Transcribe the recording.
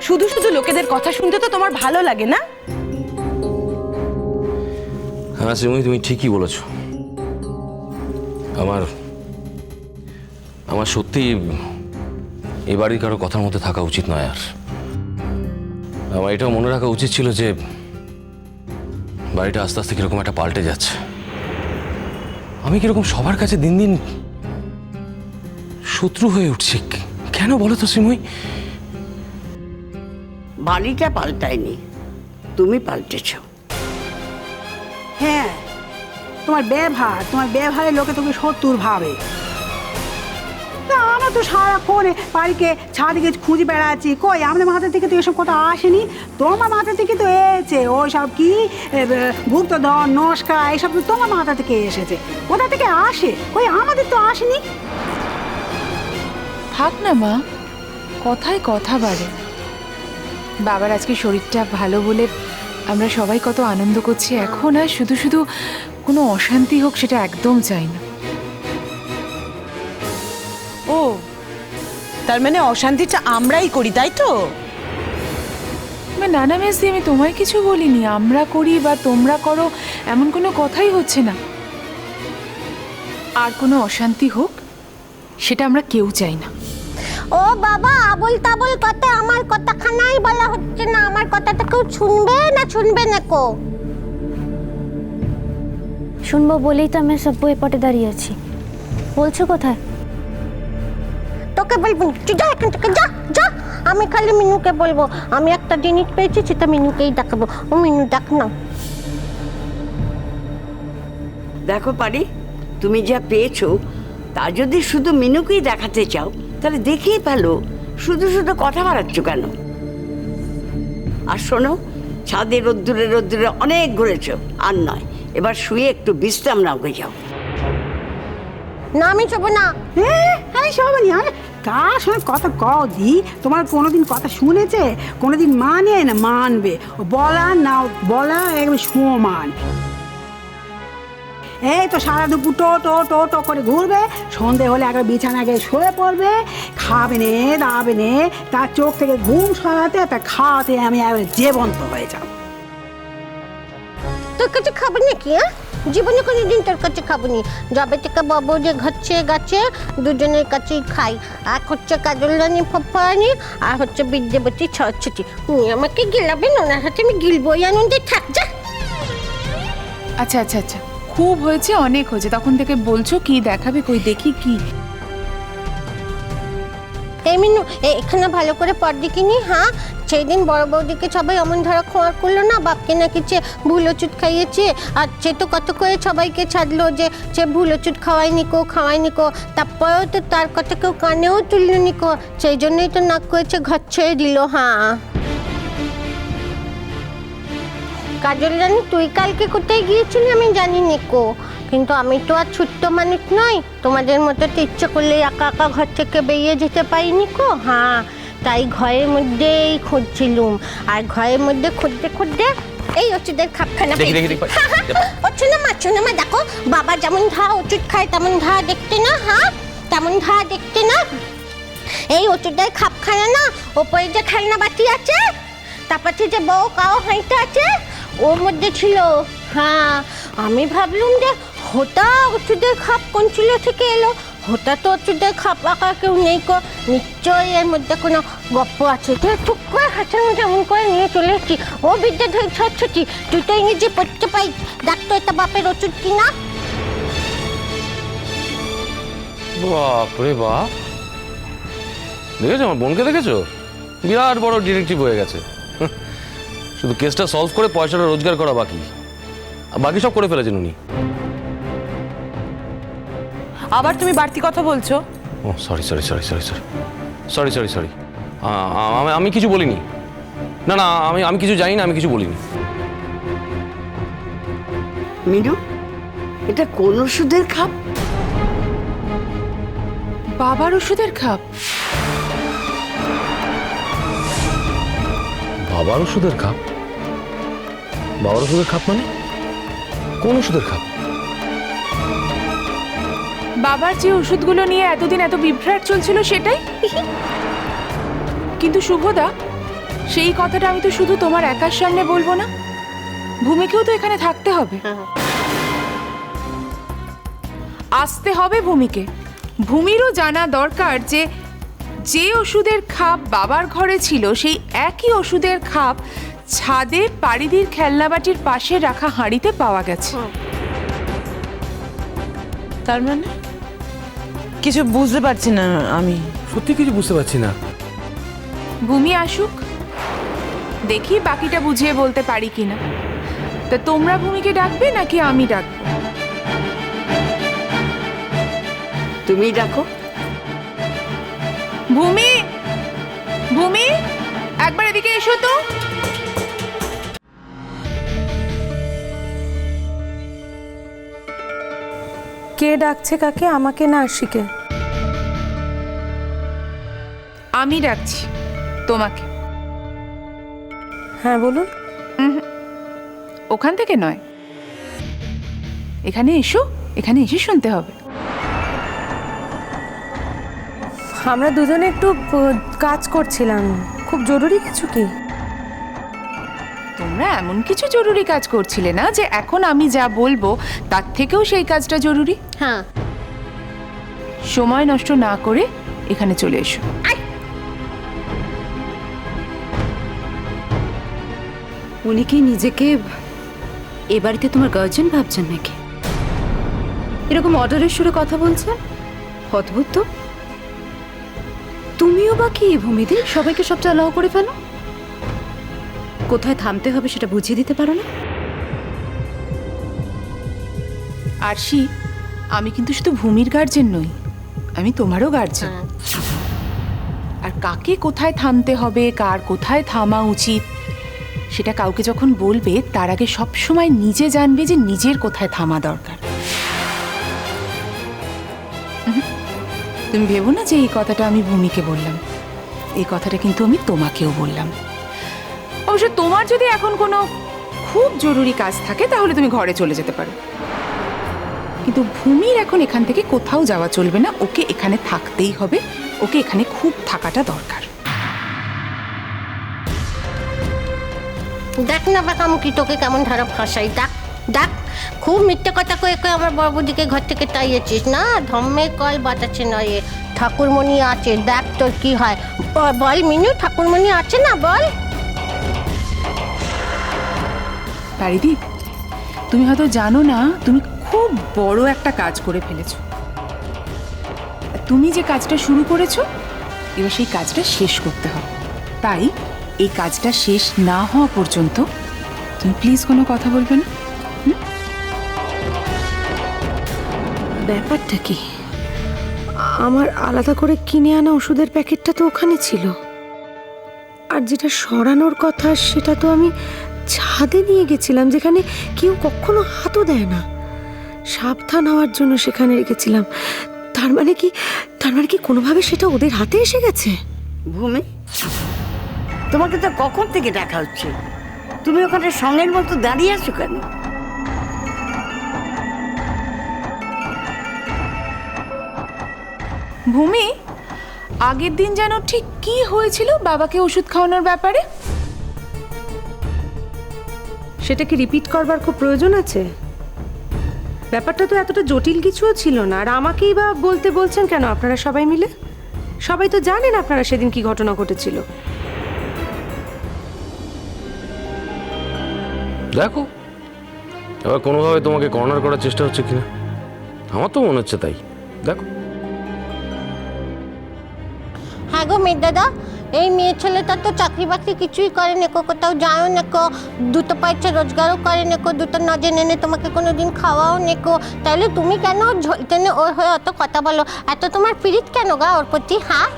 শুধু শুধু লোকেদের কথা শুনতে তো তোমার ভালো লাগে না? হ্যাঁ শ্রীময়ী, তুমি ঠিকই বলেছ। আমার আমার সত্যি এ বাড়ির কারো কথার মধ্যে থাকা উচিত নয়। আর আমার এটাও মনে রাখা উচিত ছিল যে বাড়িটা আস্তে আস্তে কিরকম একটা পাল্টে যাচ্ছে। আমি কিরকম সবার কাছে দিন দিন শত্রু হয়ে উঠছি। কেন বলো তো শ্রীময়ী? বাড়িটা পাল্টায়নি, তুমি পাল্টেছ। হ্যাঁ, তোমার ব্যবহারের লোকে তোকে শত্রুর ভাবে। না, আমরা তো সারাক্ষণ বাড়িকে ছাদিকে খুঁজে বেড়াচ্ছি, কই আমাদের মাথা থেকে তো এসব কথা আসেনি। তোমার মাথা থেকে তো এসেছে ওই সব কি গুপ্তধন নমস্কার, এসব তো তোমার মাথা থেকে এসেছে। কোথা থেকে আসে? কই আমাদের তো আসেনি। থাক না মা, কথায় কথা বাড়ে। বাবার আজকে শরীরটা ভালো বলে আমরা সবাই কত আনন্দ করছি। এখন আর শুধু শুধু কোনো অশান্তি হোক সেটা একদম চাই না। ও, তার মানে অশান্তিটা আমরাই করি, তাই তো? নানা মেসি, আমি তোমায় কিছু বলিনি। আমরা করি বা তোমরা করো এমন কোনো কথাই হচ্ছে না। আর কোনো অশান্তি হোক সেটা আমরা কেউ চাই না। ও বাবা, আবল তাবল কথা, আমার কথাখানাই বলা হচ্ছে না। আমার কথাটা কেউ শুনবে না কো? শুনবো বলেই তো আমি সব বই পটে দাঁড়িয়ে আছি। বলছো কোথায়? তোকে বলবো, তুই যা এখান থেকে, যা যা। আমি খালি মিনুকে বলবো আমি একটা জিনিস পেয়েছি, সেটা মিনুকেই দেখাবো। ও মিনু, দেখ না। দেখো পারি, তুমি যা পেয়েছো তা যদি শুধু মিনুকেই দেখাতে চাও তাহলে দেখেই পেলো। শুধু শুধু কথা বাড়াচ্ছ কেন? আর শোনো, ছাদে রোদ্দুরে রোদ্দুরে অনেক ঘুরেছো, আর নয়। এবার শুয়ে একটু বিশ্রাম নাও, গে যাও। না, আমি যাবো না। আমি সবাই আমি কার সঙ্গে কথা কও দি? তোমার কোনোদিন কথা শুনেছে? কোনোদিন মানে না মানবে? বলা না বলা একদম সমান। এই তো সারা দুপুর টো টো টো টো করে ঘুরবে, সন্ধে হলে একবার বিছানা গিয়ে শুয়ে পড়বে, খাবে নে দাবে নে, তার চোখ থেকে ঘুম সরাতে তার খাওয়াতে আমি একবার জীবন্ত হয়ে যাব। তোর কাছে খাবো নাকি? হ্যাঁ, জীবনে কোনোদিন তোর কাছে খাবো নি। যবে থেকে বাবু যে ঘচ্ছে গাছে দুজনের কাছেই খাই। এক হচ্ছে কাজলরানী ফফারানি, আর হচ্ছে বিদ্যাপতি ছটছটি। আমাকে গিলাবেন, ওনার হাতে আমি গিলবই, আনন্দে থাক যা। আচ্ছা আচ্ছা আচ্ছা, খুব হয়েছে, অনেক হয়েছে। তখন থেকে বলছো কি দেখাবে, কই দেখি কি। এই মিনু, এখানে ভালো করে পর দেখিনি। হ্যাঁ, সেই দিন বড় বৌদিকে সবাই অমন ধরা খোঁয়ার করলো না, বাপকে নাকি ভুল ওষুধ খাইয়েছে। আর সে তো কত করে সবাইকে ছাড়লো যে সে ভুল ওষুধ খাওয়ায়নি কো। তারপরেও তো তার কথা কেউ কানেও তুললো কো। সেই জন্যই তো নাক করেছে, ঘর ছেড়ে দিল। হ্যাঁ, কাজল রানী, তুই কালকে কোথায় গিয়েছিলি আমি জানি নিকো, কিন্তু আমি তো আর ছোট্ট মানুষ নই। তোমাদের মতো তো ইচ্ছে করলে একা একা ঘর থেকে বেরিয়ে যেতে পারিনি কো। হ্যাঁ, তাই ঘরের মধ্যেই খুঁজছিলুম। আর ঘরের মধ্যে খুঁজতে এই ওষুধের খাপখানা হচ্ছে না মা, দেখো বাবা যেমন ওষুধ খায় তেমন দেখতে না। হ্যাঁ, তেমন দেখতে না। এই ওষুধের খাপখানা না, ওপরে যে খেলনা বাটি আছে, তারপর যে বউ কাও হাইটা আছে, ওর মধ্যে ছিল। হ্যাঁ, আমি ভাবলুম যে হোতা ওষুধের খাপ কোন চুলো থেকে এলো। হোতা তো ওষুধের খাপ আঁকা কেউ নেই কো, নিশ্চয়ই এর মধ্যে কোনো গপ্প আছে। তুই টুক করে হাতের মধ্যে এমন করে নিয়ে চলে এসছি। ও বিদ্যাধরী ছটছটি, তুই তো ইংরেজি পড়তে পাই, দেখ তো এটা বাপের ওষুধ কিনা। বাপরে বাপ, দেখেছো আমার বোনকে? দেখেছো, বিরাট বড় ডিটেকটিভ হয়ে গেছে। শুধু কেসটা সলভ করে পয়সাটা রোজগার করা বাকি, বাকি সব করে ফেলেছেন উনি। আবার তুমি বাড়তি কথা বলছো? ও সরি, আমি কিছু বলিনি। না, আমি কিছু জানি না, আমি কিছু বলিনি। মিনু, এটা কোন ওষুধের খাপ? বাবার ওষুধের খাপ? বাবার ওষুধের খাপ? বাবার ওষুধের খাপ মানে কোন ওষুধের খাপ? বাবার যে ওষুধগুলো নিয়ে এতদিন এত বিভ্রাট চলছিল সেটাই। কিন্তু শুভদা, সেই কথাটা আমি তো শুধু তোমার একার সামনে বলবো না, ভূমিকেও তো এখানে থাকতে হবে, আসতে হবে ভূমিকে। ভূমিরও জানা দরকার যে যে ওষুধের খাপ বাবার ঘরে ছিল সেই একই ওষুধের খাপ ছাদে পাড়িদির খেলনাবাটির পাশে রাখা হাঁড়িতে পাওয়া গেছে। তার মানে কিছু বুঝতে পারছি না আমি। সত্যি কিছু বুঝতে পারছি না। ভূমি আসুক, দেখি বাকিটা বুঝিয়ে বলতে পারি কিনা। তা তোমরা ভূমিকে ডাকবে নাকি আমি ডাকবো? তুমি ডাকো। ভূমি, ভূমি, একবার এদিকে এসো তো। কে ডাকছে কাকে, আমাকে না আরশিকে? আমি ডাকছি তোমাকে। হ্যাঁ বলুন। ওখান থেকে নয়, এখানে এসো, এখানে এসে শুনতে হবে। আমরা দুজনে একটু কাজ করছিলাম, খুব জরুরি কিছু কি? তোমরা এমন কিছু জরুরি কাজ করছিলে না যে এখন আমি যা বলবো তার থেকেও সেই কাজটা জরুরি? হ্যাঁ, সময় নষ্ট না করে এখানে চলে এসো। উনি কি নিজেকে এ বাড়িতে তোমার গার্জেন ভাবছেন নাকি? এরকম অর্ডারের সুরে কথা বলছেন, অদ্ভুত তো। তুমিও বা কি ভূমিদি, সবাইকে সবটা অ্যালাউ করে ফেলো। কোথায় থামতে হবে সেটা বুঝিয়ে দিতে পারো না? আরশি, আমি কিন্তু শুধু ভূমির গার্জেন নই, আমি তোমারও গার্জেন। আর কাকে কোথায় থামতে হবে, কার কোথায় থামা উচিত, সেটা কাউকে যখন বলবে তার আগে সবসময় নিজে জানবে যে নিজের কোথায় থামা দরকার। তুমি ভেবো না যে এই কথাটা আমি ভূমিকে বললাম, এই কথাটা কিন্তু আমি তোমাকেও বললাম। অবশ্য তোমার যদি এখন কোনো খুব জরুরি কাজ থাকে তাহলে তুমি ঘরে চলে যেতে পারো, কিন্তু ভূমির এখন এখান থেকে কোথাও যাওয়া চলবে না, ওকে এখানে থাকতেই হবে, ওকে এখানে খুব থাকাটা দরকার। দেখ না বাকামুখি তোকে কেমন ধারা ফাঁসাই। দেখ দেখ, খুব মিথ্যে কথা কয়ে কয়ে আমার বাবুদিকে ঘর থেকে তাইয়েছিস না। ধম্মের কল বাঁচাচ্ছে নয়, ঠাকুরমণি আছে, দেখ তোর কি হয়। বল মিনু, ঠাকুরমণি আছে না, বল। পারিদি, তুমি হয়তো জানো না তুমি খুব বড় একটা কাজ করে ফেলেছো। তুমি যে কাজটা শুরু করেছো এবার সেই কাজটা শেষ করতে হবে। তাই এই কাজটা শেষ না হওয়া পর্যন্ত তুমি প্লিজ কোনো কথা বলবে না। ব্যাপারটা কি? আমার আলাদা করে কিনে আনা ওষুধের প্যাকেটটা তো ওখানে ছিল, আর যেটা সরানোর কথা সেটা তো আমি ছাদে নিয়ে গেছিলাম, যেখানে কেউ কখনো হাতও দেয় না। সাবধান হওয়ার জন্য সেখানে রেখেছিলাম। তার মানে কি কোনোভাবে সেটা ওদের হাতে এসে গেছে? ভূমি, তোমাকে তো কখন থেকে ডাকা হচ্ছে, তুমি ওখানে সঙ্গের মতো দাঁড়িয়ে আছো কেন? ভূমি, আগের দিন যেন ঠিক কি হয়েছিল বাবাকে ওষুধ খাওয়ানোর ব্যাপারে? সেটা কি রিপিট করবার খুব প্রয়োজন আছে? ব্যাপারটা তো এতটা জটিল কিছুও ছিল না, আর আমাকেই বা বলতে বলছেন কেন আপনারা সবাই মিলে? সবাই তো জানেন আপনারা সেদিন কি ঘটনা ঘটেছিল। দেখো এবার কোনোভাবে তোমাকে কর্নার করার চেষ্টা হচ্ছে কিনা, আমার তো মনে হচ্ছে তাই। দেখো। হ্যাঁ গো মেয়ের দাদা, এই মেয়ে ছেলেটা তো চাকরি বাকরি কিছুই করে নেকো, কোথাও যাও নেকো, দুটো পয়সা রোজগারও করে নেকো, দুটো না জেনে নে তোমাকে কোনোদিন খাওয়াও নেকো। তাহলে তুমি কেন টেনে ওর হয়ে অত কথা বলো? এত তোমার পিরিত কেন গা ওর প্রতি? হ্যাঁ